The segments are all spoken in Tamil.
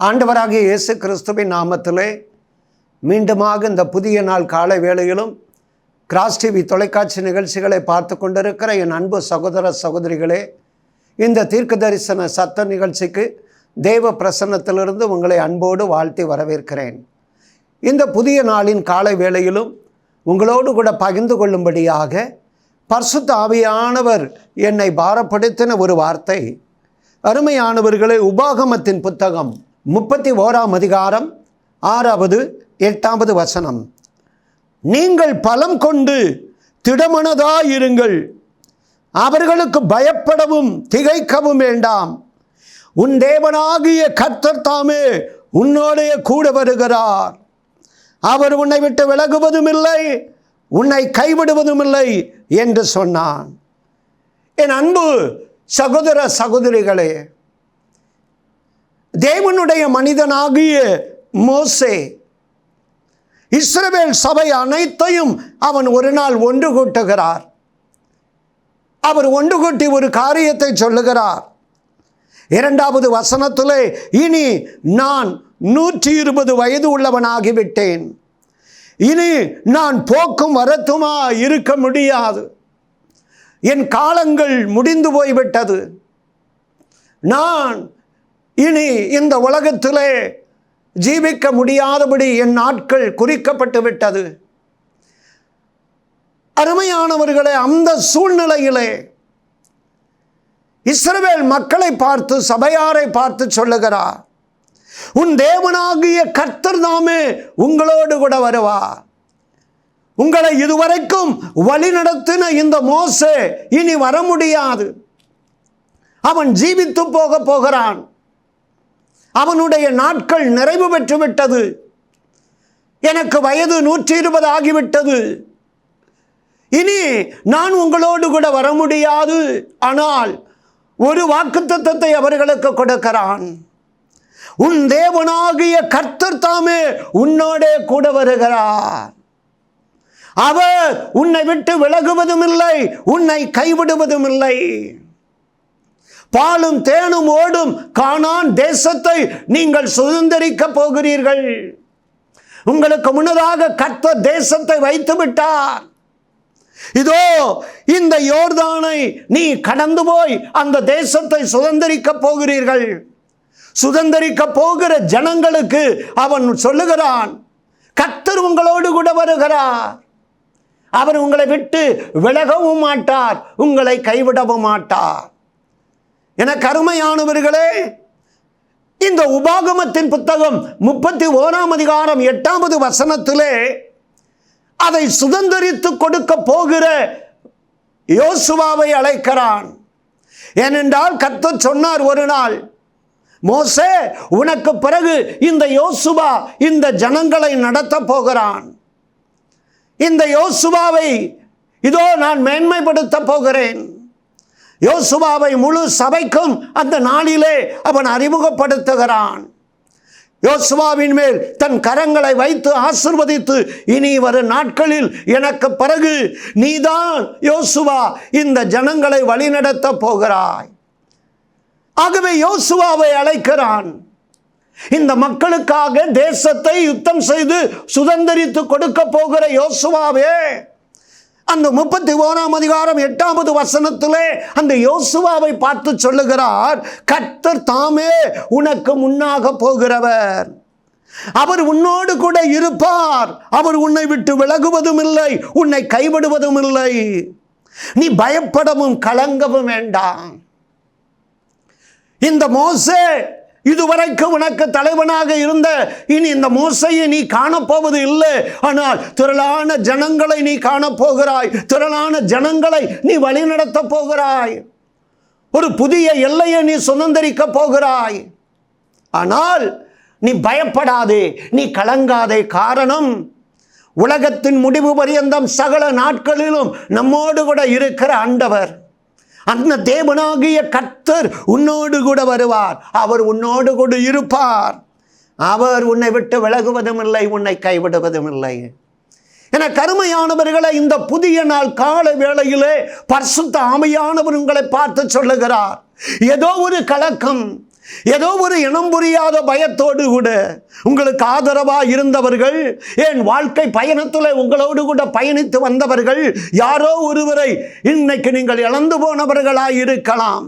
ஆண்டவராகிய இயேசு கிறிஸ்துவின் நாமத்திலே மீண்டுமாக இந்த புதிய நாள் காலை வேளையிலும் கிராஸ் டிவி தொலைக்காட்சி நிகழ்ச்சிகளை பார்த்து கொண்டிருக்கிற என் அன்பு சகோதர சகோதரிகளே, இந்த தீர்க்க தரிசன சத்த நிகழ்ச்சிக்கு தேவ பிரசன்னத்திலிருந்து உங்களை அன்போடு வாழ்த்தி வரவேற்கிறேன். இந்த புதிய நாளின் காலை வேளையிலும் உங்களோடு கூட பகிர்ந்து கொள்ளும்படியாக பரிசுத்த ஆவியானவர் என்னை பாரப்படுத்தின ஒரு வார்த்தை. அருமையானவர்களே, உபாகமத்தின் புத்தகம் 31ஆம் அதிகாரம் 6வது 8வது வசனம். நீங்கள் பலம் கொண்டு திடமனதாயிருங்கள், அவர்களுக்கு பயப்படவும் திகைக்கவும் வேண்டாம். உன் தேவனாகிய கர்த்தர் தாமே உன்னோடே கூட வருகிறார். அவர் உன்னை விட்டு விலகுவதும் இல்லை, உன்னை கைவிடுவதும் இல்லை என்று சொன்னான். என் அன்பு சகோதர சகோதரிகளே, தேவனுடைய மனிதனாகிய மோசே இஸ்ரவேல் சபை அனைத்தையும் அவன் ஒரு நாள் ஒன்று கூட்டுகிறார். அவர் ஒன்று கூட்டி ஒரு காரியத்தை சொல்லுகிறார். 2வது வசனத்திலே, இனி நான் 120 வயது உள்ளவனாகிவிட்டேன், இனி நான் போக்கும் வரத்துமா இருக்க முடியாது, என் காலங்கள் முடிந்து போய்விட்டது, நான் இனி இந்த உலகத்திலே ஜீவிக்க முடியாதபடி என் நாட்கள் குறிக்கப்பட்டு விட்டது. அருமையானவர்களே, அந்த சூழ்நிலையிலே இஸ்ரவேல் மக்களை பார்த்து, சபையாரை பார்த்து சொல்லுகிறார், உன் தேவனாகிய கர்த்தர் தாமே உங்களோடு கூட வருவார். உங்களை இதுவரைக்கும் வழி நடத்தின இந்த மோசே இனி வர முடியாது. அவன் ஜீவித்து போகிறான். அவனுடைய நாட்கள் நிறைவு பெற்று விட்டது. எனக்கு வயது 120 ஆகிவிட்டது. இனி நான் உங்களோடு கூட வர முடியாது. ஆனால் ஒரு வாக்குத்தத்தத்தை அவர்களுக்கு கொடுக்கிறான். உன் தேவனாகிய கர்த்தர் தாமே உன்னோடே கூட வருகிறார். அவர் உன்னை விட்டு விலகுவதும் இல்லை, உன்னை கைவிடுவதும் இல்லை. பாலும் தேனும் ஓடும் கானான் தேசத்தை நீங்கள் சுதந்தரிக்க போகிறீர்கள். உங்களுக்கு முன்னதாக கர்த்தர் தேசத்தை வைத்து விட்டார். இதோ இந்த யோர்தானை நீ கடந்து போய் அந்த தேசத்தை சுதந்தரிக்க போகிறீர்கள். சுதந்தரிக்க போகிற ஜனங்களுக்கு அவன் சொல்லுகிறான், கர்த்தர் உங்களோடு கூட வருகிறார். அவர் உங்களை விட்டு விலகவும் மாட்டார், உங்களை கைவிடவும் மாட்டார். எனக்கு அருமையானவர்களே, இந்த உபாகமத்தின் புத்தகம் 31ஆம் அதிகாரம் 8வது வசனத்திலே அதை சுதந்தரித்து கொடுக்க போகிற யோசுவாவை அழைக்கிறான். ஏனென்றால் கர்த்தர் சொன்னார் ஒரு நாள், மோசே, உனக்கு பிறகு இந்த யோசுவா இந்த ஜனங்களை நடத்த போகிறான். இந்த யோசுவாவை இதோ நான் மேன்மைப்படுத்த போகிறேன். யோசுவாவை முழு சபைக்கும் அந்த நாளிலே அவன் அறிமுகப்படுத்துகிறான். யோசுவாவின் மேல் தன் கரங்களை வைத்து ஆசீர்வதித்து, இனி வரும் நாட்களில் எனக்கு பிறகு நீதான் யோசுவா இந்த ஜனங்களை வழிநடத்த போகிறாய். ஆகவே யோசுவாவை அழைக்கிறான். இந்த மக்களுக்காக தேசத்தை யுத்தம் செய்து சுதந்தரித்து கொடுக்க போகிற யோசுவாவே, அந்த 31ஆம் அதிகாரம் 8வது வசனத்திலே அந்த யோசுவாவை பார்த்து சொல்லுகிறார், கர்த்தர் தாமே உனக்கு முன்னாக போகிறவர். அவர் உன்னோடு கூட இருப்பார். அவர் உன்னை விட்டு விலகுவதும் இல்லை, உன்னை கைவிடுவதும் இல்லை. நீ பயப்படவும் கலங்கவும் வேண்டாம். இந்த மோசே இதுவரைக்கும் உனக்கு தலைவனாக இருந்த இனி இந்த மோசையை நீ காணப்போவது இல்லை. ஆனால் திரளான ஜனங்களை நீ காணப்போகிறாய். திரளான ஜனங்களை நீ வழிநடத்த போகிறாய். ஒரு புதிய எல்லையை நீ சுதந்தரிக்க போகிறாய். ஆனால் நீ பயப்படாதே, நீ கலங்காதே. காரணம், உலகத்தின் முடிவு பரியந்தம் சகல நாட்களிலும் நம்மோடு கூட இருக்கிற ஆண்டவர், அந்த தேவனாகிய கர்த்தர் உன்னோடு கூட வருவார். அவர் உன்னோடு கூட இருப்பார். அவர் உன்னை விட்டு விலகுவதும் இல்லை, உன்னை கைவிடுவதும் இல்லை. என கருமையானவர்களை, இந்த புதிய நாள் கால வேளையிலே பரிசுத்த ஆவியானவர் உங்களை பார்த்து சொல்லுகிறார், ஏதோ ஒரு கலக்கம், ஏதோ ஒரு இனம் புரியாத பயத்தோடு கூட உங்களுக்கு ஆதரவாக இருந்தவர்கள், என் வாழ்க்கை பயணத்தில் உங்களோடு கூட பயணித்து வந்தவர்கள், யாரோ ஒருவரை இன்னைக்கு நீங்கள் இழந்து போனவர்களாய் இருக்கலாம்.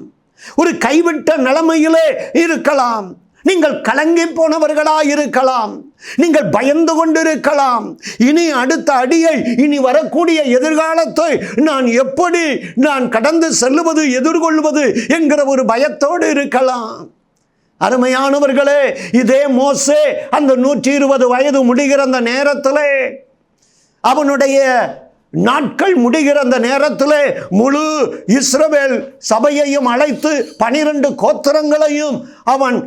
ஒரு கைவிட்ட நிலைமையிலே இருக்கலாம். நீங்கள் கலங்கி போனவர்களாய் இருக்கலாம். நீங்கள் பயந்து கொண்டிருக்கலாம். இனி அடுத்த அடியை, இனி வரக்கூடிய எதிர்காலத்தை நான் கடந்து செல்லுவது, எதிர்கொள்வது என்கிற ஒரு பயத்தோடு இருக்கலாம். அருமையானவர்களே, இதே மோசே அந்த 120 வயது முடிகிற அந்த நேரத்திலே, அவனுடைய நாட்கள் முடிகிற அந்த நேரத்திலே முழு இஸ்ரவேல் சபையையும் அழைத்து 12 கோத்திரங்களையும் அவன்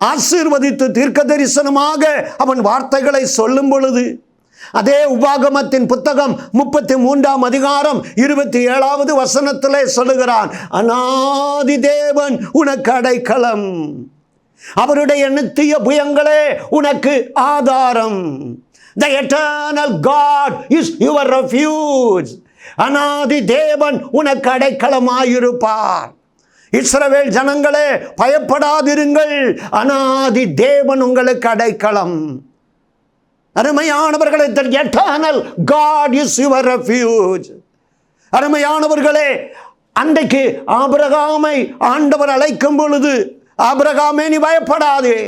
ஆசீர்வதித்து தீர்க்க தரிசனமாக அவன் வார்த்தைகளை சொல்லும் பொழுது, அதே உபாகமத்தின் புத்தகம் 33ஆம் அதிகாரம் 27வது வசனத்திலே சொல்லுகிறான், அநாதி தேவன் உனக்கு அடைக்கலம், அவருடைய நித்திய புயங்களே உனக்கு ஆதாரம். The eternal God is your refuge. அநாதி தேவன் உனக்கு அடைக்கலமாயிருப்பார். இஸ்ரவேல் ஜனங்களே, பயப்படாதிருங்கள், அநாதி தேவன் உங்களுக்கு அடைக்கலம். அருமையானவர்களே, the eternal God is your refuge. அருமையானவர்களே, அன்றைக்கு ஆபிரகாமை ஆண்டவர் அழைக்கும் பொழுது, ஆபிரகாமே நீ பயப்படாதே,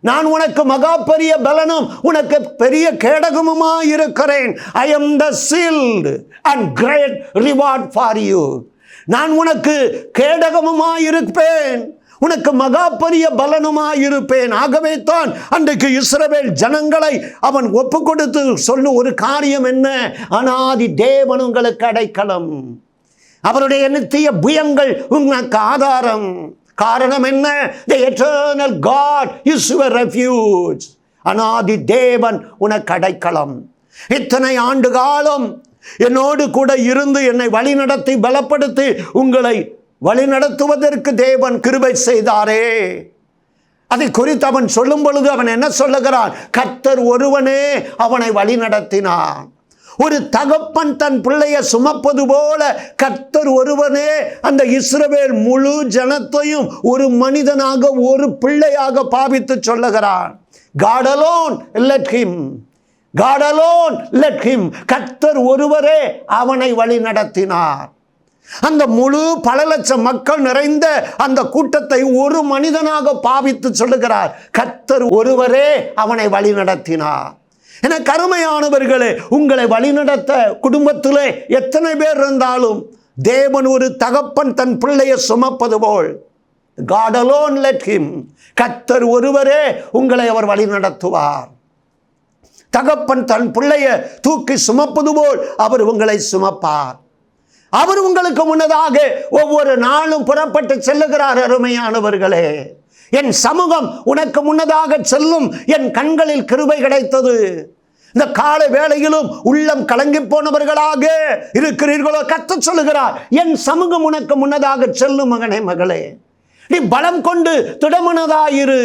நான் உனக்கு மகா பெரிய பலனும் உனக்கு பெரிய கேடகமுமாய் இருக்கிறேன். I am the shield and great reward for you. நான் உனக்கு கேடகமுமாய் இருப்பேன், உனக்கு மகா பெரிய பலனுமாய் இருப்பேன். ஆகவே தான் அன்றைக்கு இஸ்ரவேல் ஜனங்களை அவன் ஒப்பு கொடுத்து சொல்லும் ஒரு காரியம் என்ன? அநாதி தேவன் உங்களுக்கு அடைக்கலம், அவருடைய நித்திய புயங்கள் உனக்கு ஆதாரம். காரணம் என்ன? The eternal God is your refuge. அநாதி தேவன் உனக்கு அடைக்கலம். இத்தனை ஆண்டு காலம் என்னோடு கூட இருந்து என்னை வழிநடத்தி பலப்படுத்தி உங்களை வழிநடத்துவதற்கு தேவன் கிருபை செய்தாரே. அதை குறித்து அவன் சொல்லும் பொழுது அவன் என்ன சொல்லுகிறான்? கர்த்தர் ஒருவனே அவனை வழிநடத்தினான். ஒரு தகப்பன் தன் பிள்ளையை சுமப்பது போல கர்த்தர் ஒருவனே அந்த இஸ்ரவேல் முழு ஜனத்தையும் ஒரு மனிதனாக, ஒரு பிள்ளையாக பாவித்து சொல்லுகிறான். God alone let him. God alone let him. கர்த்தர் ஒருவரே அவனை வழி நடத்தினார். அந்த முழு பல லட்சம் மக்கள் நிறைந்த அந்த கூட்டத்தை ஒரு மனிதனாக பாவித்து சொல்லுகிறார், கர்த்தர் ஒருவரே அவனை வழி நடத்தினார். என கருமையானவர்களே, உங்களை வழிநடத்த குடும்பத்திலே எத்தனை பேர் இருந்தாலும் தேவன் ஒரு தகப்பன் தன் பிள்ளையை சுமப்பது போல், God alone let him. கர்த்தர் ஒருவரே உங்களை அவர் வழி நடத்துவார். தகப்பன் தன் பிள்ளையை தூக்கி சுமப்பது போல் அவர் உங்களை சுமப்பார். அவர் உங்களுக்கு முன்னதாக ஒவ்வொரு நாளும் புறப்பட்டு செல்லுகிறார். அருமையானவர்களே, என் சமூகம் உனக்கு முன்னதாக செல்லும், என் கண்களில் கிருபை கிடைத்தது. இந்த காலை வேளையிலும் உள்ளம் கலங்கி போனவர்களாக இருக்கிறீர்களோ, கர்த்தர் சொல்லுகிறார், என் சமூகம் உனக்கு முன்னதாக செல்லும். மகனே, மகளே, நீ பலம் கொண்டு திடமனதாயிரு.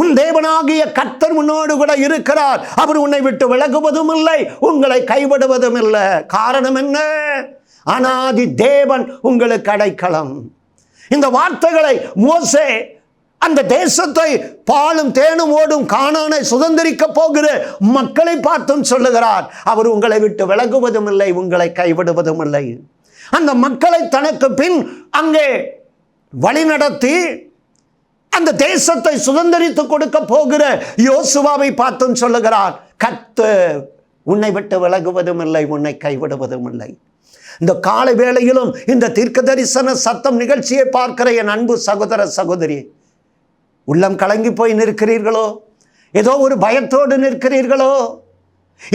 உன் தேவனாகிய கர்த்தர் உன்னோடு கூட இருக்கிறார். அவர் உன்னை விட்டு விலகுவதும் இல்லை, உங்களை கைவிடுவதும் இல்லை. காரணம் என்ன? அநாதி தேவன் உங்களுக்கு அடைக்கலம். இந்த வார்த்தைகளை மோசே அந்த தேசத்தை பாலும் தேனும் ஓடும் கானானை சுதந்திரிக்க போகிற மக்களை பார்த்தும் சொல்லுகிறார், அவர் உங்களை விட்டு விலகுவதும் இல்லை, உங்களை கைவிடுவதும் இல்லை. அந்த மக்களை தனக்கு பின் அங்கே வழிநடத்தி அந்த தேசத்தை சுதந்திரித்து கொடுக்க போகிற யோசுவாவை பார்த்தும் சொல்லுகிறார், கர்த்தர் உன்னை விட்டு விலகுவதும் இல்லை, உன்னை கைவிடுவதும் இல்லை. இந்த காலை வேளையிலும் இந்த தீர்க்க தரிசன சத்தம் நிகழ்ச்சியை பார்க்கிற என் அன்பு சகோதர சகோதரி, உள்ளம் கலங்கி போய் நிற்கிறீர்களோ? ஏதோ ஒரு பயத்தோடு நிற்கிறீர்களோ?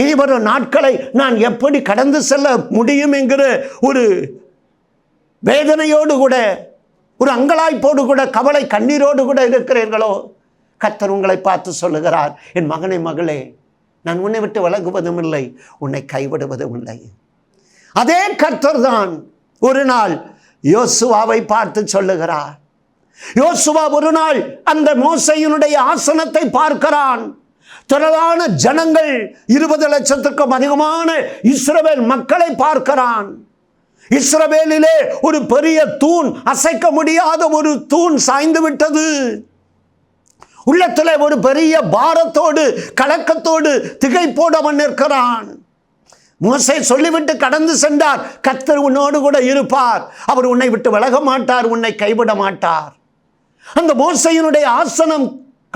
இனி வரும் நாட்களை நான் எப்படி கடந்து செல்ல முடியும் என்கிற ஒரு வேதனையோடு கூட, ஒரு அங்கலாய்ப்போடு கூட, கவலை கண்ணீரோடு கூட இருக்கிறீர்களோ? கர்த்தர் உங்களை பார்த்து சொல்லுகிறார், என் மகனே, மகளே, நான் உன்னை விட்டு விலகுவதும் இல்லை, உன்னை கைவிடுவதும் இல்லை. அதே கர்த்தர் தான் ஒரு நாள் யோசுவாவை பார்த்து சொல்லுகிறார். யோசுவா ஒரு நாள் அந்த மோசேயினுடைய ஆசனத்தை பார்க்கிறான். திரளான ஜனங்கள், 20 லட்சத்துக்கும் அதிகமான இஸ்ரவேல் மக்களை பார்க்கிறான். இஸ்ரவேலிலே ஒரு பெரிய தூண், அசைக்க முடியாத ஒரு தூண் சாய்ந்து விட்டது. உள்ளத்திலே ஒரு பெரிய பாரத்தோடு கலக்கத்தோடு திகைப்போடு அவன் நிற்கிறான். மோசே சொல்லிவிட்டு கடந்து சென்றார், கர்த்தர் உன்னோடு கூட இருப்பார், அவர் உன்னை விட்டு விலக மாட்டார், உன்னை கைவிட மாட்டார். அந்த மோசேயினுடைய ஆசனம்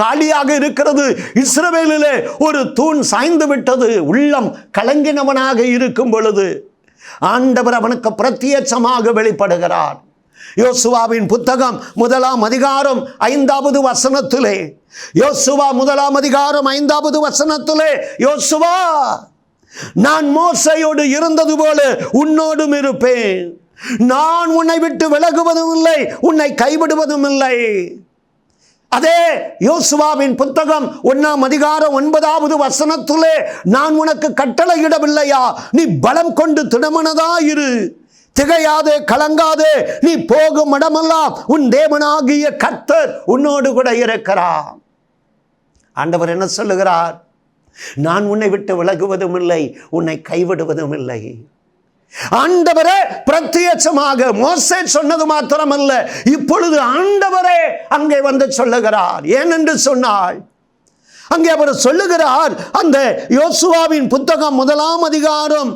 காலியாக இருக்கிறது. இஸ்ரவேலிலே ஒரு தூண் சாய்ந்து விட்டது. உள்ளம் கலங்கினவனாக இருக்கும் பொழுது ஆண்டவர் அவனுக்கு பிரத்யட்சமாக வெளிப்படுகிறார். யோசுவாவின் புத்தகம் 1ஆம் அதிகாரம் 5வது வசனத்திலே, யோசுவா 1ஆம் அதிகாரம் 5வது வசனத்திலே, யோசுவா, நான் மோசேயோடு இருந்தது போல உன்னோடும் இருப்பேன், நான் உன்னை விட்டு விலகுவதும் இல்லை, உன்னை கைவிடுவதும் இல்லை. அதே யோசுவாவின் புத்தகம் 1ஆம் அதிகாரம் 9வது வசனத்திலே, நான் உனக்கு கட்டளையிடவில்லையா, நீ பலம் கொண்டு திடமனதாயிரு, திகையாதே, கலங்காதே, நீ போகும் இடமெல்லாம் உன் தேவனாகிய கர்த்தர் உன்னோடு கூட இருக்கிறார். ஆண்டவர் என்ன சொல்லுகிறார்? நான் உன்னை விட்டு விலகுவதும் இல்லை, உன்னை கைவிடுவதும் இல்லை. ஆண்டவரே பிரத்யட்சமாக, மோசே சொன்னது மாத்திரமல்ல, இப்பொழுது ஆண்டவரே அங்கே வந்து சொல்லுகிறார். ஏனென்று சொன்னால், அங்கே அவர் சொல்லுகிறார், அந்த யோசுவாவின் புத்தகம் 1ஆம் அதிகாரம்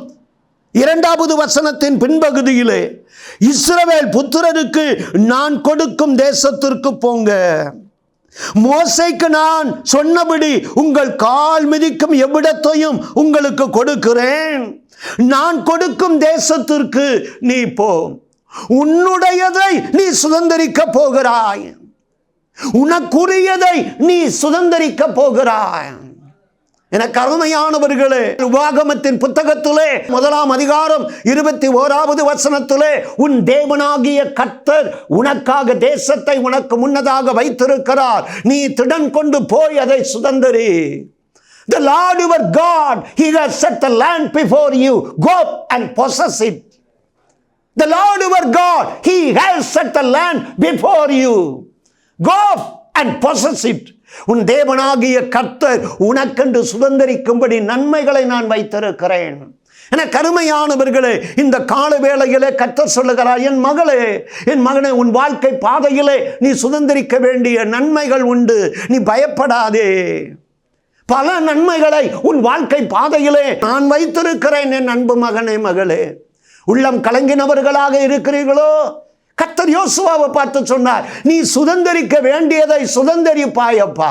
2வது வசனத்தின் பின்பகுதியிலே, இஸ்ரவேல் புத்திரருக்கு நான் கொடுக்கும் தேசத்திற்கு போங்க, மோசேக்கு நான் சொன்னபடி உங்கள் கால் மிதிக்கும் எவ்விடத்தையும் உங்களுக்கு கொடுக்கிறேன், நான் கொடுக்கும் தேசத்திற்கு நீ போ, உன்னுடையதை நீ சுதந்தரிக்க போகிறாய், உனக்குரியதை நீ சுதந்தரிக்க போகிறாய். எனக்கு அருமையானவர்களே, உபாகமத்தின் புத்தகத்திலே 1ஆம் அதிகாரம் 21வது வசனத்திலே, உன் தேவனாகிய கர்த்தர் உனக்காக தேசத்தை உனக்கு முன்னதாக வைத்திருக்கிறார், நீ திடன் கொண்டு போய் அதை சுதந்தரி. The Lord your God, He has set the land before you, go and possess it. The Lord your God, He has set the land before you, go and possess it. உன் தேவனாகிய கர்த்தர் உனக்கென்று சுதந்தரிக்கும்படி நன்மைகளை நான் வைத்திருக்கிறேன். என கருமையானவர்களே, இந்த கால வேளையிலே கர்த்தர் சொல்லுகிறார், என் மகளே, என் மகனே, உன் வாழ்க்கை பாதையிலே நீ சுதந்தரிக்க வேண்டிய நன்மைகள் உண்டு, நீ பயப்படாதே. பல நன்மைகளை உன் வாழ்க்கை பாதையிலே நான் வைத்திருக்கிறேன். என் அன்பு மகனே, மகளே, உள்ளம் கலங்கினவர்களாக இருக்கிறீர்களோ? கர்த்தர் யோசுவாவை பார்த்து சொன்னார், நீ சுதந்தரிக்க வேண்டியதை சுதந்தரிப்பாயப்பா,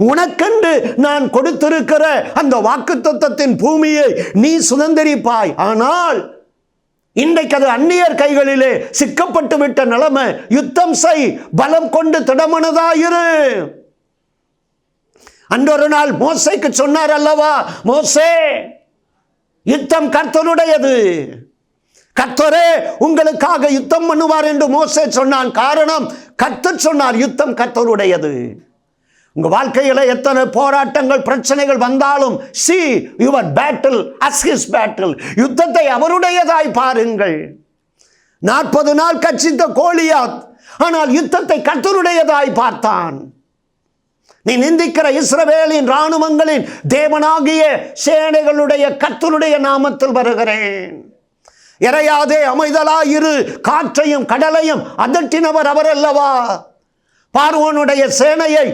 உனக்கென்று நான் கொடுத்திருக்கிற அந்த வாக்குத்தத்தத்தின் பூமியை நீ சுதந்தரிப்பாய். ஆனால் இன்றைக்கு அது அந்நியர் கைகளிலே சிக்கப்பட்டு விட்ட நிலைமை. யுத்தம் செய், பலம் கொண்டு திடமனதாயிரு. அன்றொரு நாள் மோசேக்கு சொன்னார் அல்லவா, மோசே, யுத்தம் கர்த்தருடையது, கர்த்தரே உங்களுக்காக யுத்தம் பண்ணுவார் என்று மோசே சொன்னான். காரணம், கர்த்தர் சொன்னார், யுத்தம் கர்த்தருடையது. உங்க வாழ்க்கையில எத்தனை போராட்டங்கள் பிரச்சனைகள் வந்தாலும், see your battle as his battle, யுத்தத்தை அவருடையதாய் பாருங்கள். 40 நாள் கட்சித்த கோலியாத், ஆனால் யுத்தத்தை கர்த்தருடையதாய் பார்த்தான். நீ நிந்திக்கிற இஸ்ரவேலின் இராணுவங்களின் தேவனாகிய சேனைகளுடைய கர்த்தருடைய நாமத்தில் வருகிறேன். இறையாதே, அமைதலாயிரு, காற்றையும் கடலையும் அதட்டினவர் அவர் அல்லவா? பார்வோனுடைய சேனையை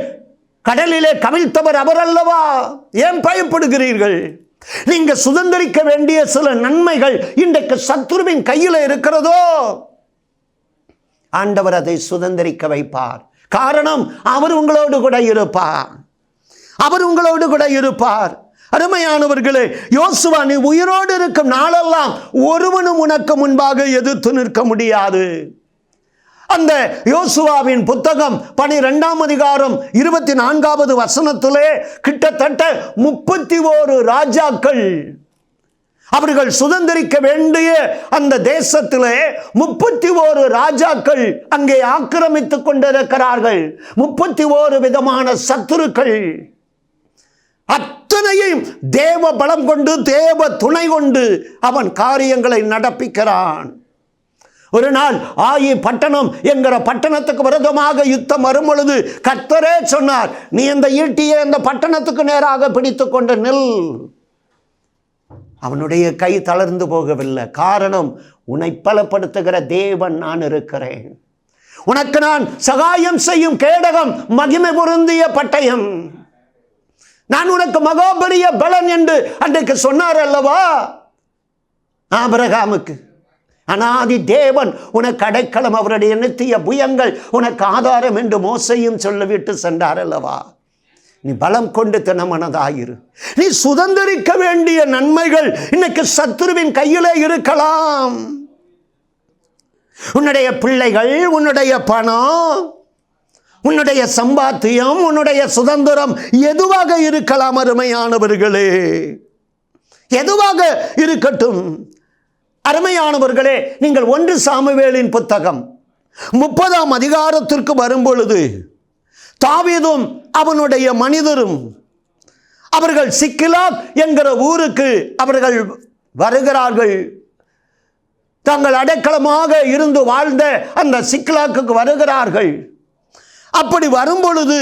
கடலிலே கவிழ்த்தவர் அவர் அல்லவா? ஏன் பயப்படுகிறீர்கள்? நீங்க சுதந்தரிக்க வேண்டிய சில நன்மைகள் இன்றைக்கு சத்துருவின் கையில் இருக்கிறதோ, ஆண்டவர் அதை சுதந்தரிக்க வைப்பார். காரணம், அவர் உங்களோடு கூட இருப்பார், அவர் உங்களோடு கூட இருப்பார். அருமையானவர்களே, யோசுவா, நீ உயிரோடு இருக்கும் நாளெல்லாம் ஒருவனும் உனக்கு முன்பாக எதிர்த்து நிற்க முடியாது. அந்த யோசுவாவின் புத்தகம் 12ஆம் அதிகாரம் 24வது வசனத்திலே, கிட்டத்தட்ட 31 ராஜாக்கள் அவர்கள் சுதந்தரிக்க வேண்டிய அந்த தேசத்திலே 31 ராஜாக்கள் அங்கே ஆக்கிரமித்துக் கொண்டிருக்கிறார்கள். 31 விதமான சத்துருக்கள். அத்தனையும் தேவ பலம் கொண்டு, தேவ துணை கொண்டு அவன் காரியங்களை நடப்பிக்கிறான். ஒரு நாள் ஆயி பட்டணம் என்கிற பட்டணத்துக்கு விரோதமாக யுத்தம் வரும் பொழுது கர்த்தரே சொன்னார், நீ இந்த ஈட்டியை இந்த பட்டணத்துக்கு நேராக பிடித்து கொண்டு நில். அவனுடைய கை தளர்ந்து போகவில்லை. காரணம், உன்னை பலப்படுத்துகிற தேவன் நான் இருக்கிறேன். உனக்கு நான் சகாயம் செய்யும் கேடகம், மகிமை பொருந்திய பட்டயம், நான் உனக்கு மகாபெரிய பலன் என்று அன்றைக்கு சொன்னார் அல்லவா ஆபிரகாமுக்கு. அனாதி தேவன் உனக்கு அடைக்கலம், அவருடைய நித்திய புயங்கள் உனக்கு ஆதாரம் என்று மோசையும் சொல்லிவிட்டு சென்றார் அல்லவா. நீ பலம் கொண்டு தினமனதாயிரு. நீ சுதந்திரிக்க வேண்டிய நன்மைகள் இன்னைக்கு சத்துருவின் கையிலே இருக்கலாம். உன்னுடைய பிள்ளைகள், உன்னுடைய பணம், உன்னுடைய சம்பாத்தியம், உன்னுடைய சுதந்திரம் எதுவாக இருக்கலாம் அருமையானவர்களே, எதுவாக இருக்கட்டும். அருமையானவர்களே, நீங்கள் 1 சாமுவேலின் புத்தகம் 30ஆம் அதிகாரத்திற்கு வரும்பொழுது தாவீதும் அவனுடைய மனிதரும் அவர்கள் சிக்லாக் என்கிற ஊருக்கு அவர்கள் வருகிறார்கள். தாங்கள் அடைக்கலமாக இருந்து வாழ்ந்த அந்த சிக்லாக்கு வருகிறார்கள். அப்படி வரும்பொழுது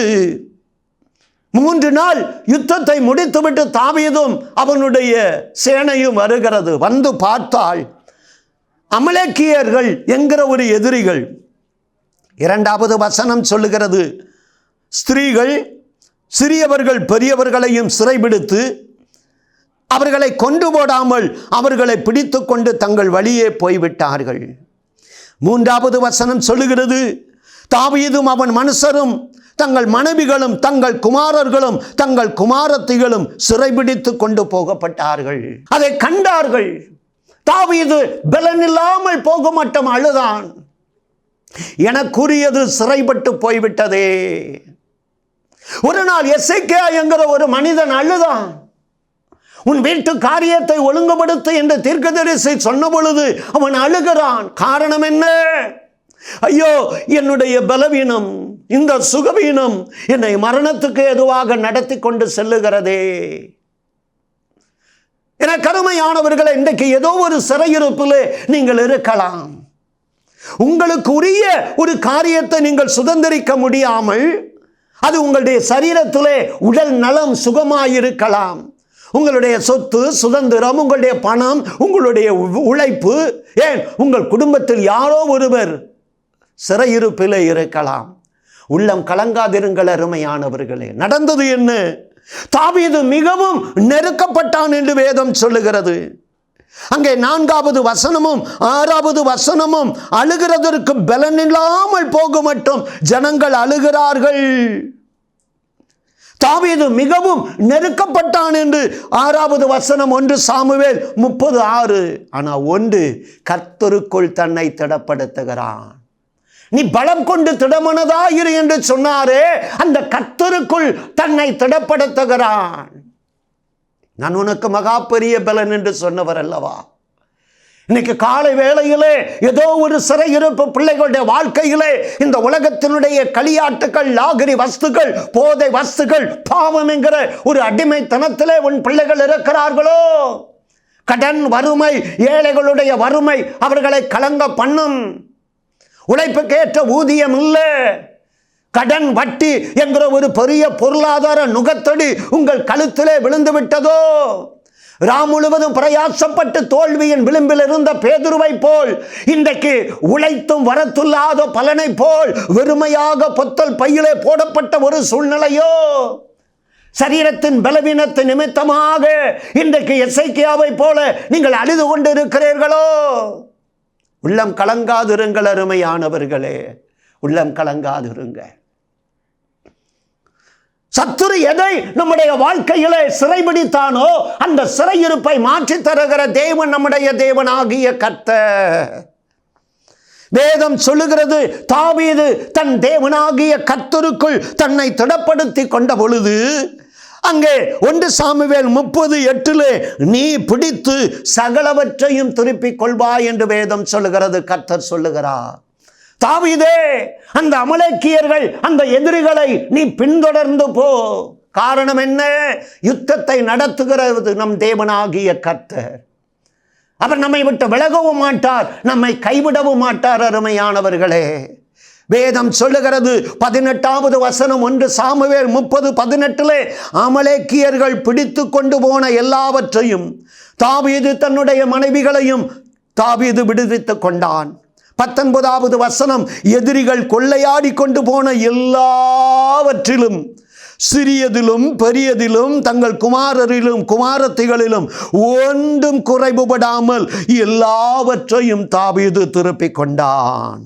3 நாள் யுத்தத்தை முடித்துவிட்டு தாவீதும் அவனுடைய சேனையும் வருகிறது. வந்து பார்த்தால் அமலேக்கியர்கள் என்கிற ஒரு எதிரிகள். 2வது வசனம் சொல்லுகிறது, ஸ்திரீகள் சிறியவர்கள் பெரியவர்களையும் சிறைபிடித்து அவர்களை கொண்டு போடாமல் அவர்களை பிடித்து கொண்டு தங்கள் வழியே போய்விட்டார்கள். 3வது வசனம் சொல்லுகிறது, தாவீதும் அவன் மனுஷரும் தங்கள் மனைவிகளும் தங்கள் குமாரர்களும் தங்கள் குமாரத்திகளும் சிறைபிடித்து கொண்டு போகப்பட்டார்கள். அதை கண்டார்கள். தாவீது பலனில்லாமல் போக மட்டும் அழுதான், எனக்குரியது சிறைப்பட்டு போய்விட்டதே. ஒரு நாள் எசேக்கியா என்கிற ஒரு மனிதன் அழுதான். உன் வீட்டு காரியத்தை ஒழுங்குபடுத்து என்று தீர்க்கதரிசி சொன்ன பொழுது அவன் அழுகிறான். காரணம் என்ன? ஐயோ, என்னுடைய பலவீனம், இந்த சுகவீனம் என்னை மரணத்துக்கு எதுவாக நடத்தி கொண்டு செல்லுகிறதே. என கருமையானவர்களை, இன்றைக்கு ஏதோ ஒரு சிறையிருப்பிலே நீங்கள் இருக்கலாம். உங்களுக்கு உரிய ஒரு காரியத்தை நீங்கள் சுதந்திரிக்க முடியாமல், அது உங்களுடைய சரீரத்திலே உடல் நலம் சுகமாயிருக்கலாம். உங்களுடைய சொத்து சுதந்திரம், உங்களுடைய பணம், உங்களுடைய உழைப்பு, ஏன் உங்கள் குடும்பத்தில் யாரோ ஒருவர் சிறையிருப்பிலே இருக்கலாம். உள்ளம் கலங்காதிருங்கள் அருமையானவர்களே. நடந்தது என்ன? தாவீது மிகவும் நெருக்கப்பட்டான் என்று வேதம் சொல்லுகிறது. அங்கே 4வது வசனமும் 6வது வசனமும் அழுகிறதற்கு பலனில்லாமல் போக மட்டும் ஜனங்கள் அழுகிறார்கள். தாவீது மிகவும் நெருக்கப்பட்டான் என்று 6வது வசனம் 1 சாமுவேல் 30:6. ஆனால் 1 கர்த்தருக்குள் தன்னை திடப்படுத்துகிறான். நீ பலம் கொண்டு திடமனதாயிரு என்று சொன்னாரே, அந்த கர்த்தருக்குள் தன்னை திடப்படுத்துகிறான். நான் உனக்கு மகா பெரிய பலன் என்று சொன்னவர் அல்லவா. இன்னைக்கு காலை வேளையிலே ஏதோ ஒரு சிறையிருப்பு பிள்ளைகளுடைய வாழ்க்கையிலே இந்த உலகத்தினுடைய களியாட்டுகள், லாகிரி வஸ்துகள், போதை வஸ்துகள், பாவம் என்கிற ஒரு அடிமைத்தனத்திலே உன் பிள்ளைகள் இருக்கிறார்களோ? கடன் வறுமை, ஏழைகளுடைய வறுமை அவர்களை கலங்க பண்ணும். உழைப்புக்கேற்ற ஊதியம் இல்லை, கடன் வட்டி என்கிற ஒரு பெரிய பொருளாதார நுகத்தடி உங்கள் கழுத்திலே விழுந்து விட்டதோ? முழுவதும் பிரயாசப்பட்டு தோல்வியின் விளிம்பில் இருந்த பேதுருவை போல் இன்றைக்கு உழைத்தும் வரத்துள்ளாத பலனை போல் வெறுமையாக பொத்தல் பையிலே போடப்பட்ட ஒரு சூழ்நிலையோ? சரீரத்தின் பலவீனத்தின் நிமித்தமாக இன்றைக்கு எசேக்கியாவை போல நீங்கள் அழுது கொண்டு இருக்கிறீர்களோ? உள்ளம் கலங்காதிருங்கள் அருமையானவர்களே, உள்ளம் கலங்காதிருங்க. சத்துரு எதை நம்முடைய வாழ்க்கையிலே சிறைபிடித்தானோ அந்த சிறையிருப்பை மாற்றி தருகிற தேவன் நம்முடைய தேவனாகிய கர்த்தர். வேதம் சொல்லுகிறது, தாவீது தன் தேவனாகிய கர்த்தருக்குள் தன்னை திடப்படுத்தி கொண்ட பொழுது அங்கே 1 சாமுவேல் 30:8 நீ பிடித்து சகலவற்றையும் திருப்பிக் கொள்வாய் என்று வேதம் சொல்லுகிறது. கர்த்தர் சொல்லுகிறார், தாவீதே, அந்த அமலேக்கியர்கள், அந்த எதிரிகளை நீ பின்தொடர்ந்து போ. காரணம் என்ன? யுத்தத்தை நடத்துகிறது நம் தேவனாகிய கர்த்தர். அவர் நம்மை விட்டு விலகவும் மாட்டார், நம்மை கைவிடவும் மாட்டார். அருமையானவர்களே, வேதம் சொல்லுகிறது 18வது வசனம் 1 சாமுவேல் 30:18 அமலேக்கியர்கள் பிடித்து கொண்டு போன எல்லாவற்றையும் தாவீது தன்னுடைய மனைவிகளையும் தாவீது விடுவித்துக் கொண்டான். 19வது வசனம், எதிரிகள் கொள்ளையாடி கொண்டு போன எல்லாவற்றிலும், சிறியதிலும் பெரியதிலும், தங்கள் குமாரரிலும் குமாரத்திகளிலும் ஒன்றும் குறைவுபடாமல் எல்லாவற்றையும் தாவீது திருப்பிக் கொண்டான்.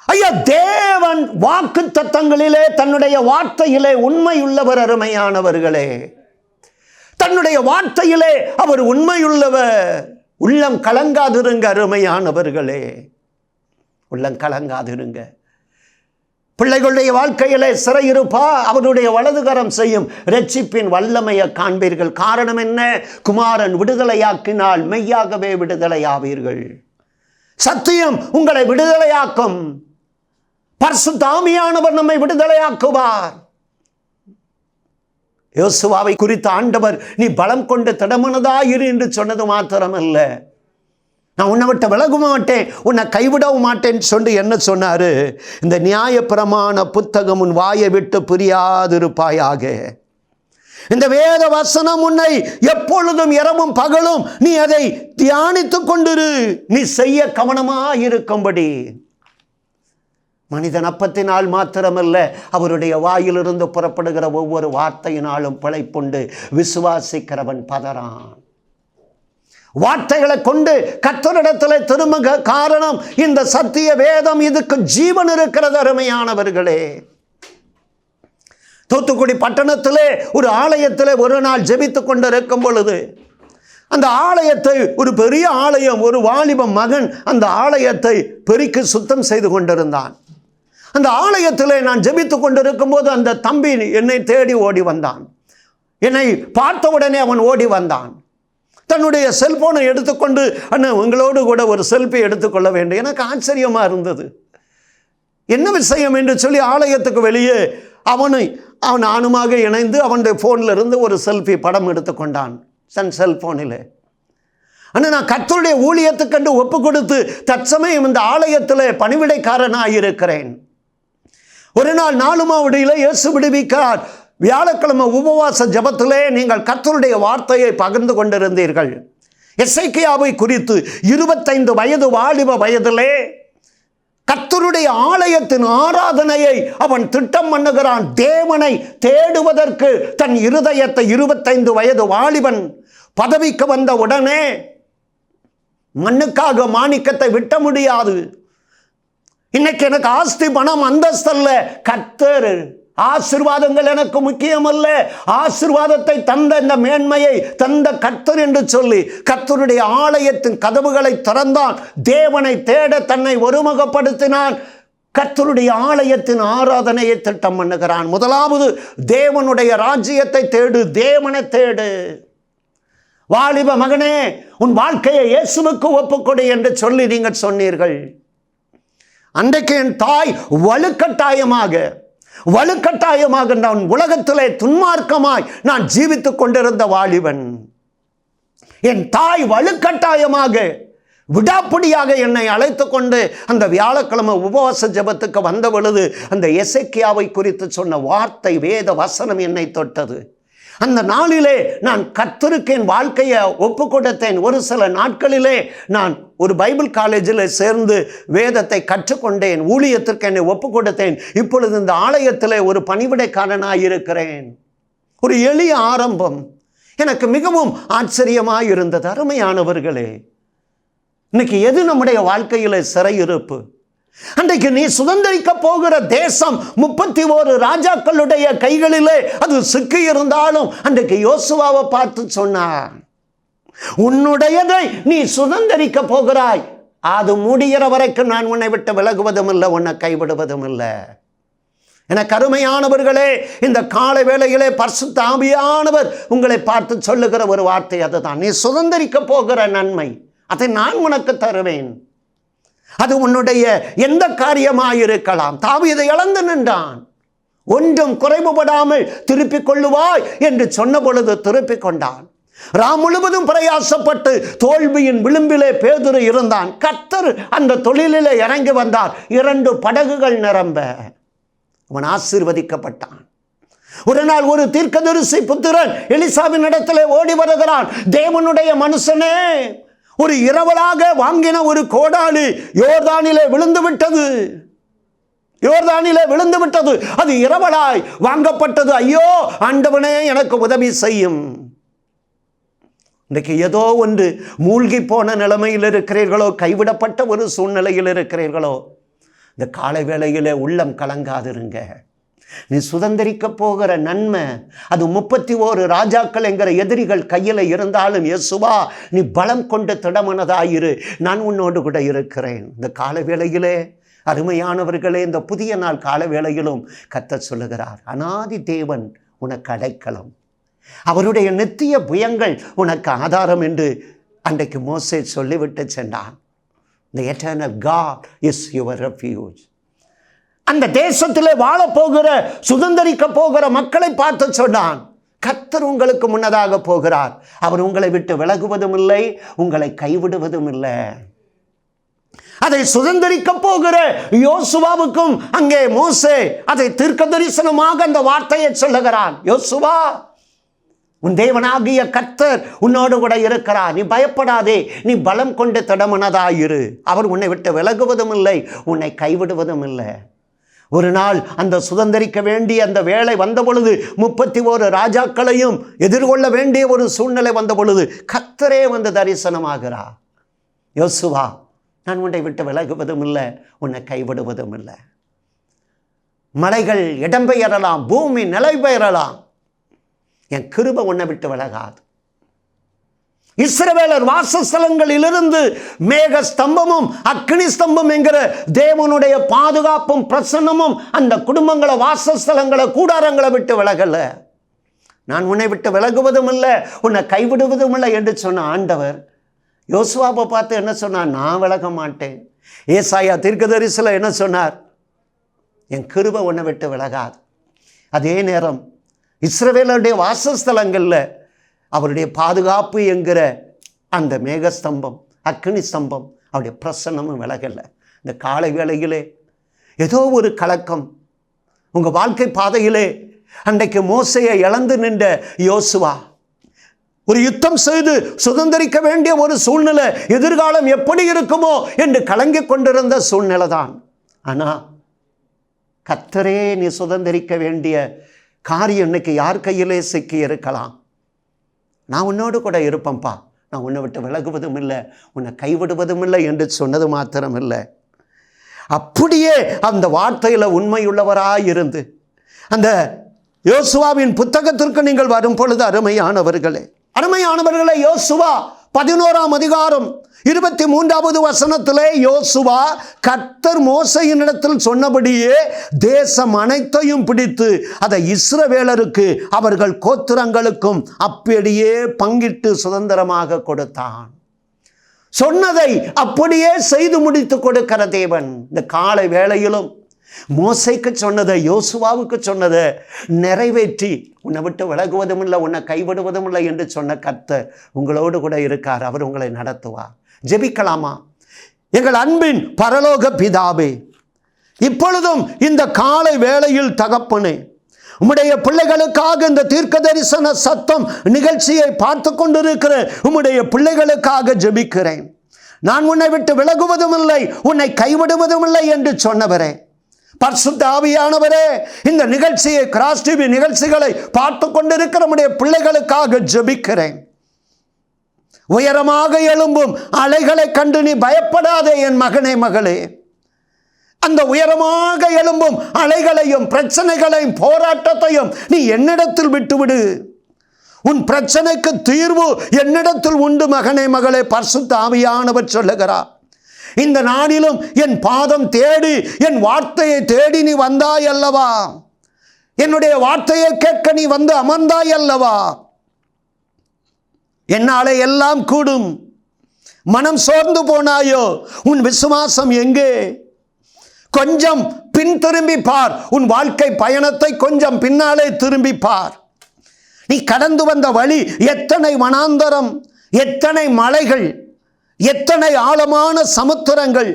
ஐயா, தேவன் வாக்கு தத்தங்களிலே தன்னுடைய வார்த்தையிலே உண்மையுள்ளவர். அருமையானவர்களே, தன்னுடைய வார்த்தையிலே அவர் உண்மையுள்ளவர். உள்ளம் கலங்காதிருங்க அருமையானவர்களே, உள்ளம் கலங்காதிருங்க. பிள்ளைகளுடைய வாழ்க்கையிலே சிறையிருப்பா, அவருடைய வலதுகரம் செய்யும் இரட்சிப்பின் வல்லமையை காண்பீர்கள். காரணம் என்ன? குமாரன் விடுதலையாக்கினால் மெய்யாகவே விடுதலையாவீர்கள். சத்தியம் உங்களை விடுதலையாக்கும். பரிசுத்த ஆவியானவர் நம்மை விடுதலையாக்குவார். யோசுவாவை குறித்த ஆண்டவர், நீ பலம் கொண்டு திடமனதாயிரு என்று சொன்னது மாத்திரமல்ல, நான் உன்னை விட்டு விலக மாட்டேன், உன்னை கைவிடவும் மாட்டேன்னு சொல்லி என்ன சொன்னாரு? இந்த நியாயப்பிரமாண புத்தகம் உன் வாயை விட்டு பிரியாதிருப்பாயாக. இந்த வேத வசனம் உன்னை எப்பொழுதும் இரவும் பகலும் நீ அதை தியானித்துக் கொண்டிரு, நீ செய்ய கவனமாயிருக்கும்படி. மனிதன் அப்பத்தினால் மாத்திரமல்ல, அவருடைய வாயிலிருந்து புறப்படுகிற ஒவ்வொரு வார்த்தையினாலும் பிழைப்புண்டு. விசுவாசிக்கிறவன் பதறான். வார்த்தைகளை கொண்டு கர்த்தரிடத்தில் திரும்ப. காரணம், இந்த சத்திய வேதம், இதுக்கு ஜீவன் இருக்கிறது. அருமையானவர்களே, தூத்துக்குடி பட்டணத்திலே ஒரு ஆலயத்திலே ஒரு நாள் ஜெபித்துக் கொண்டிருக்கும் பொழுது, அந்த ஆலயத்தை, ஒரு பெரிய ஆலயம், ஒரு வாலிப மகன் அந்த ஆலயத்தை பெருக்கி சுத்தம் செய்து கொண்டிருந்தான். அந்த ஆலயத்திலே நான் ஜெபித்துக் கொண்டிருக்கும் போது அந்த தம்பி என்னை தேடி ஓடி வந்தான். என்னை பார்த்த உடனே அவன் ஓடி வந்தான். தன்னுடைய செல்போனை எடுத்துக்கொண்டு, அண்ணா உங்களோடு கூட ஒரு செல்ஃபி எடுத்துக்கொள்ள வேண்டும். எனக்கு ஆச்சரியமா இருந்தது. என்ன விஷயம் என்று சொல்லி ஆலயத்துக்கு வெளியே அவன் நானுமாக இணைந்து அவனுடைய ஃபோனில் இருந்து ஒரு செல்ஃபி படம் எடுத்துக்கொண்டான் தன் செல்போனில். ஆனால் நான் கர்த்தருடைய ஊழியத்துக்கென்று ஒப்பு கொடுத்து தற்சமயம் இந்த ஆலயத்தில் பணிவிடைக்காரனாக இருக்கிறேன். ஒரு நாள் நாலுமாவடியில் இயேசு விடுவிக்கார் வியாழக்கிழமை உபவாச ஜபத்திலே நீங்கள் கர்த்தருடைய வார்த்தையை பகிர்ந்து கொண்டிருந்தீர்கள். எசேக்கியாவை குறித்து 25 வயது வாலிப வயதிலே கர்த்தருடைய ஆலயத்தின் ஆராதனையை அவன் திட்டம் பண்ணுகிறான். தேவனை தேடுவதற்கு தன் இருதயத்தை 25 வயது வாலிபன் பதவிக்கு வந்த உடனே, மண்ணுக்காக மாணிக்கத்தை விட்ட முடியாது. இன்னைக்கு எனக்கு ஆஸ்தி பணம் அந்தஸ்தல்ல, கர்த்தர் ஆசீர்வாதங்கள் எனக்கு முக்கியமல்ல. ஆசீர்வாதத்தை தந்த இந்த மேன்மையை தந்த கர்த்தர் என்று சொல்லி கர்த்தருடைய ஆலயத்தின் கதவுகளை திறந்தான். தேவனை தேட தன்னை ஒருமுகப்படுத்தினான். கர்த்தருடைய ஆலயத்தின் ஆராதனையை திட்டம் பண்ணுகிறான். முதலாவது, தேவனுடைய ராஜ்யத்தை தேடு, தேவனை தேடு. வாலிப மகனே, உன் வாழ்க்கையை இயேசுவுக்கு ஒப்புக்கொடு என்று சொல்லி நீங்கள் சொன்னீர்கள். அன்றைக்கு என் தாய் வலுக்கட்டாயமாக நான் உலகத்திலே துன்மார்க்கமாய் நான் ஜீவித்துக் கொண்டிருந்த வாலிபன். என் தாய் வலுக்கட்டாயமாக விடாப்பிடியாக என்னை அழைத்து கொண்டு அந்த வியாழக்கிழமை உபவாச ஜெபத்துக்கு வந்த பொழுது அந்த எசேக்கியாவை குறித்து சொன்ன வார்த்தை, வேத வசனம் என்னை தொட்டது. அந்த நாளிலே நான் கர்த்தருக்கு என் வாழ்க்கையை ஒப்பு கொடுத்தேன். ஒரு சில நாட்களிலே நான் ஒரு பைபிள் காலேஜில் சேர்ந்து வேதத்தை கற்றுக்கொண்டேன். ஊழியத்திற்கு என்னை ஒப்பு கொடுத்தேன். இப்பொழுது இந்த ஆலயத்தில் ஒரு பணிவிடைக்காரனாக இருக்கிறேன். ஒரு எளிய ஆரம்பம் எனக்கு மிகவும் ஆச்சரியமாக இருந்தது. அருமையானவர்களே, இன்னைக்கு எது நம்முடைய வாழ்க்கையில் சிறையிருப்பு? அன்றைக்கு நீ சுதந்திரிக்க போகிற தேசம் 31 ராஜாக்களுடைய கைகளிலே அது சிக்கி இருந்தாலும் அன்றைக்கு யோசுவாவை பார்த்து சொன்னார், உன்னுடையதை நீ சுதந்திரிக்க போகிறாய். அது முடிகிற வரைக்கும் நான் உன்னை விட்டு விலகுவதும் இல்லை, உன்னை கைவிடுவதும் இல்லை. எனக்கு அருமையானவர்களே, இந்த காலை வேளையிலே பரிசுத்த ஆவியானவர் உங்களை பார்த்து சொல்லுகிற ஒரு வார்த்தை அதுதான். நீ சுதந்திரிக்க போகிற நன்மை, அதை நான் உனக்கு தருவேன். அது உன்னுடைய எந்த காரியமாயிருக்கலாம். தாவீதை இழந்து நின்றான். ஒன்றும் குறைவுபடாமல் திருப்பிக் கொள்ளுவாய் என்று சொன்ன பொழுது திருப்பிக் கொண்டான். ராம் முழுவதும் பிரயாசப்பட்டு தோல்வியின் விளிம்பிலே பேதுரு இருந்தான். கர்த்தர் அந்த தொழிலிலே இறங்கி வந்தார். 2 படகுகள் நிரம்ப அவன் ஆசீர்வதிக்கப்பட்டான். ஒரு நாள் ஒரு தீர்க்கதரிசி புத்திரன் எலிசாவின் இடத்திலே ஓடி வருகிறான். தேவனுடைய மனுஷனே, ஒரு இரவலாக வாங்கின ஒரு கோடாலி யோர்தானிலே விழுந்து விட்டது. யோர்தானிலே விழுந்து விட்டது. அது இரவலாய் வாங்கப்பட்டது. ஐயோ ஆண்டவனே எனக்கு உதவி செய்யும். இன்றைக்கு ஏதோ ஒன்று மூழ்கி போன நிலைமையில் இருக்கிறீர்களோ, கைவிடப்பட்ட ஒரு சூழ்நிலையில் இருக்கிறீர்களோ, இந்த காலை வேளையிலே உள்ளம் கலங்காதிருங்க. நீ சுதந்திரிக்க போகிற நன்மை அது 31 ராஜாக்கள் என்கிற எதிரிகள் கையில் இருந்தாலும் இயேசுவா நீ பலம் கொண்டு திடமனதாயிரு, நான் உன்னோடு கூட இருக்கிறேன். இந்த காலை வேளையிலே அருமையானவர்களே, இந்த புதிய நாள் கால வேளையிலும் கர்த்தர் சொல்லுகிறார், அநாதி தேவன் உனக்கு அடைக்கலம், அவருடைய நித்திய புயங்கள் உனக்கு ஆதாரம் என்று அன்றைக்கு மோசே சொல்லிவிட்டு சென்றான். The eternal God is your refuge. அந்த தேசத்திலே வாழப்போகிற சுதந்திரிக்க போகிற மக்களை பார்த்து சொன்னான், கர்த்தர் உங்களுக்கு முன்னதாக போகிறார், அவர் உங்களை விட்டு விலகுவதும் இல்லை, உங்களை கைவிடுவதும் இல்லை. அதை சுதந்திரிக்க போகிற யோசுவாவுக்கும் அங்கே மோசே அதை தீர்க்க தரிசனமாக அந்த வார்த்தையை சொல்லுகிறான். யோசுவா, உன் தேவனாகிய கர்த்தர் உன்னோடு கூட இருக்கிறார், நீ பயப்படாதே, நீ பலம் கொண்டு திடமனதாயிரு, அவர் உன்னை விட்டு விலகுவதும் இல்லை, உன்னை கைவிடுவதும் இல்லை. ஒரு நாள் அந்த சுதந்திரிக்க வேண்டிய அந்த வேளை வந்த பொழுது 31 ராஜாக்களையும் எதிர்கொள்ள வேண்டிய ஒரு சூழ்நிலை வந்த பொழுது கர்த்தரே வந்து தரிசனமாகிறார். யோசுவா, நான் உன்னை விட்டு விலகுவதும் இல்லை, உன்னை கைவிடுவதும் இல்லை. மலைகள் இடம்பெயரலாம், பூமி நிலை பெயரலாம், என் கிருபை உன்னை விட்டு விலகாது. இஸ்ரவேலர் வாசஸ்தலங்களிலிருந்து மேக ஸ்தம்பமும் அக்கினி ஸ்தம்பம் என்கிற தேவனுடைய பாதுகாப்பும் பிரசன்னமும் அந்த குடும்பங்களை, வாசஸ்தலங்களை, கூடாரங்களை விட்டு விலகல. நான் உன்னை விட்டு விலகுவதும் இல்லை, உன்னை கைவிடுவதும் இல்லை என்று சொன்ன ஆண்டவர் யோசுவாவை பார்த்து என்ன சொன்னார்? நான் விலக மாட்டேன். ஏசாயா தீர்க்கதரிசில என்ன சொன்னார்? என் கிருபை உன்னை விட்டு விலகாது. அதே நேரம் இஸ்ரவேலருடைய வாசஸ்தலங்களில் அவருடைய பாதுகாப்பு என்கிற அந்த மேகஸ்தம்பம், அக்கினி ஸ்தம்பம், அவருடைய பிரசன்னமும் விலகலை. இந்த காலை வேளையிலே ஏதோ ஒரு கலக்கம் உங்கள் வாழ்க்கை பாதையிலே அன்றைக்கு மோசையை இழந்து நின்ற யோசுவா, ஒரு யுத்தம் செய்து சுதந்திரிக்க வேண்டிய ஒரு சூழ்நிலை, எதிர்காலம் எப்படி இருக்குமோ என்று கலங்கிக் கொண்டிருந்த சூழ்நிலை தான். ஆனால் கர்த்தரே நீ சுதந்திரிக்க வேண்டிய காரியம் இன்னைக்கு யார் கையிலே சிக்கி இருக்கலாம். நான் உன்னோடு கூட இருப்பேன்ப்பா, நான் உன்னை விட்டு விலகுவதும் இல்லை, உன்னை கைவிடுவதும் இல்லை என்று சொன்னது மாத்திரம் இல்லை, அப்படியே அந்த வார்த்தையில் உண்மையுள்ளவராய் இருந்து அந்த யோசுவாவின் புத்தகத்திற்கு நீங்கள் வரும் பொழுது அருமையானவர்களே, யோசுவா 11ஆம் அதிகாரம் 23வது வசனத்திலே யோசுவா கர்த்தர் மோசேயினிடத்தில் சொன்னபடியே தேசம் அனைத்தையும் பிடித்து அதை இஸ்ரவேலருக்கு அவர்கள் கோத்திரங்களுக்கும் அப்படியே பங்கிட்டு சுதந்திரமாக கொடுத்தான். சொன்னதை அப்படியே செய்து முடித்து கொடுக்கிற தேவன் இந்த காலை வேளையிலும் மோசேக்கு சொன்னதை, யோசுவாவுக்கு சொன்னதை நிறைவேற்றி உன்னை விட்டு விலகுவதும் இல்லை, உன்னை கைவிடுவதும் இல்லை என்று சொன்ன கர்த்தர் உங்களோடு கூட இருக்கார். அவர் உங்களை நடத்துவார். ஜெபிக்கலாமா? எங்கள் அன்பின் பரலோக பிதாவே, இப்பொழுதும் இந்த காலை வேளையில் தகப்பனே, உம்முடைய பிள்ளைகளுக்காக இந்த தீர்க்க தரிசன சத்தம் நிகழ்ச்சியை பார்த்து கொண்டிருக்கிற உம்முடைய பிள்ளைகளுக்காக ஜெபிக்கிறேன். நான் உன்னை விட்டு விலகுவதும் இல்லை, உன்னை கைவிடுவதும் இல்லை என்று சொன்னவரே, பரிசுத்த ஆவியானவரே, இந்த நிகழ்ச்சியை, கிராஸ் டிவி நிகழ்ச்சிகளை பார்த்து கொண்டிருக்கிற நம்முடைய பிள்ளைகளுக்காக ஜெபிக்கிறேன். உயரமாக எழும்பும் அலைகளை கண்டு நீ பயப்படாதே என் மகனே, மகளே. அந்த உயரமாக எழும்பும் அலைகளையும் பிரச்சனைகளையும் போராட்டத்தையும் நீ என்னிடத்தில் விட்டுவிடு. உன் பிரச்சனைக்கு தீர்வு என்னிடத்தில் உண்டு மகனே, மகளே. பரிசுத்த ஆவியானவர் சொல்லுகிறார், இந்த நாளிலும் என் பாதம் தேடி, என் வார்த்தையை தேடி நீ வந்தாய் அல்லவா? என்னுடைய வார்த்தையை கேட்க நீ வந்து அமர்ந்தாய் அல்லவா? என்னாலே எல்லாம் கூடும். மனம் சோர்ந்து போனாயோ? உன் விசுவாசம் எங்கே? கொஞ்சம் பின் திரும்பி பார். உன் வாழ்க்கை பயணத்தை கொஞ்சம் பின்னாலே திரும்பி பார். நீ கடந்து வந்த வழி எத்தனை வனாந்தரம், எத்தனை மலைகள், எத்தனை ஆழமான சமுத்திரங்கள்,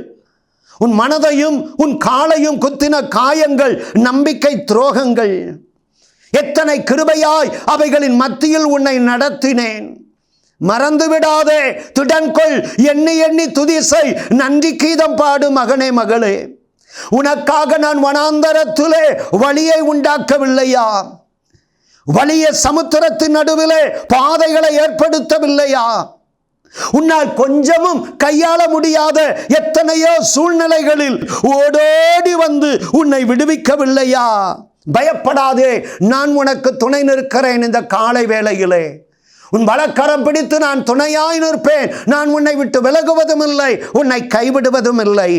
உன் மனதையும் உன் காலையும் குத்தின காயங்கள், நம்பிக்கை துரோகங்கள், எத்தனை கிருபையாய் அவைகளின் மத்தியில் உன்னை நடத்தினேன். மறந்து விடாதே, திடன்கொள், எண்ணி எண்ணி துதி செய், நன்றி கீதம் பாடு மகனே மகளே. உனக்காக நான் வனாந்தரத்திலே வழியை உண்டாக்கவில்லையா? வலிய சமுத்திரத்தின் நடுவிலே பாதைகளை ஏற்படுத்தவில்லையா? உன்னால் கொஞ்சமும் கையாள முடியாத எத்தனையோ சூழ்நிலைகளில் ஓடோடி வந்து உன்னை விடுவிக்கவில்லையா? பயப்படாதே, நான் உனக்கு துணை நிற்கிறேன். இந்த காலை வேளையிலே உன் வலக்கரம் பிடித்து நான் துணையாய் நிற்பேன். நான் உன்னை விட்டு விலகுவதும் இல்லை, உன்னை கைவிடுவதும் இல்லை.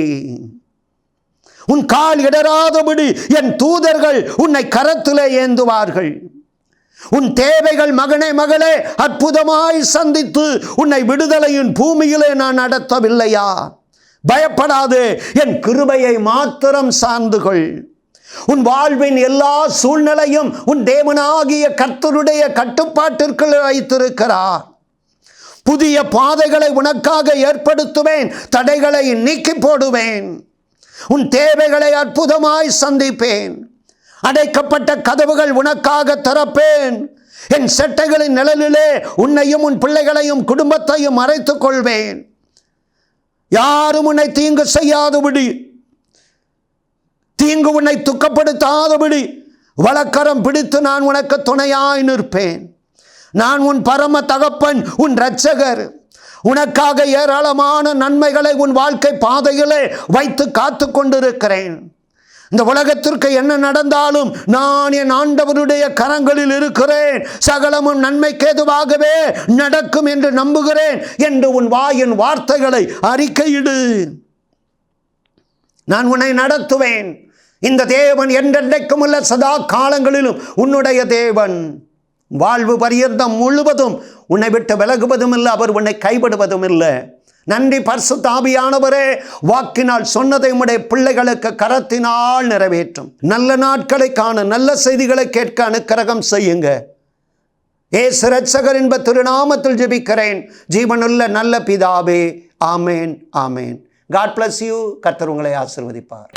உன் கால் இடராதபடி என் தூதர்கள் உன்னை கரத்திலே ஏந்துவார்கள். உன் தேவைகள் மகனே மகளே அற்புதமாய் சந்தித்து உன்னை விடுதலையின் பூமியிலே நான் நடத்தவில்லையா? பயப்படாதே, என் கிருபையை மாத்திரம் சார்ந்து கொள். உன் வாழ்வின் எல்லா சூழ்நிலையும் உன் தேவனாகிய கர்த்தருடைய கட்டுப்பாட்டிற்குள் வைத்திருக்கிறார். புதிய பாதைகளை உனக்காக ஏற்படுத்துவேன், தடைகளை நீக்கி போடுவேன். உன் தேவைகளை அற்புதமாய் சந்திப்பேன். அடைக்கப்பட்ட கதவுகள் உனக்காக திறப்பேன். என் செட்டைகளின் நிழலிலே உன்னையும் உன் பிள்ளைகளையும் குடும்பத்தையும் மறைத்துக் கொள்வேன். யாரும் உன்னை தீங்கு செய்யாதபடி, தீங்கு உன்னை துக்கப்படுத்தாதபடி வலக்கரம் பிடித்து நான் உனக்கு துணையாய் நிற்பேன். நான் உன் பரம தகப்பன், உன் இரட்சகர். உனக்காக ஏராளமான நன்மைகளை உன் வாழ்க்கை பாதையிலே வைத்து காத்து கொண்டிருக்கிறேன். இந்த உலகத்திற்கு என்ன நடந்தாலும் நான் என் ஆண்டவருடைய கரங்களில் இருக்கிறேன். சகலமும் நன்மைக்கு ஏதுவாகவே நடக்கும் என்று நம்புகிறேன் என்று உன் வாயின் வார்த்தைகளை அறிக்கையிடு. நான் உன்னை நடத்துவேன். இந்த தேவன் என்றென்றைக்கும் உள்ள சதா காலங்களிலும் உன்னுடைய தேவன். வாழ்வு பரியந்தம் முழுவதும் உன்னை விட்டு விலகுவதும் இல்லை, அவர் உன்னை கைவிடுவதும் இல்லை. நன்றி பரிசுத்த ஆவியானவரே, வாக்கினால் சொன்னதை உம்முடைய பிள்ளைகளுக்கு கரத்தினால் நிறைவேற்றும். நல்ல நாட்களை காண, நல்ல செய்திகளை கேட்க அனுக்கிரகம் செய்யுங்க. இயேசு இரட்சகர் என்ப திருநாமத்தில் ஜெபிக்கிறேன் ஜீவனுள்ள நல்ல பிதாவே. ஆமேன், ஆமேன். God bless you. கர்த்தர் உங்களை ஆசீர்வதிப்பார்.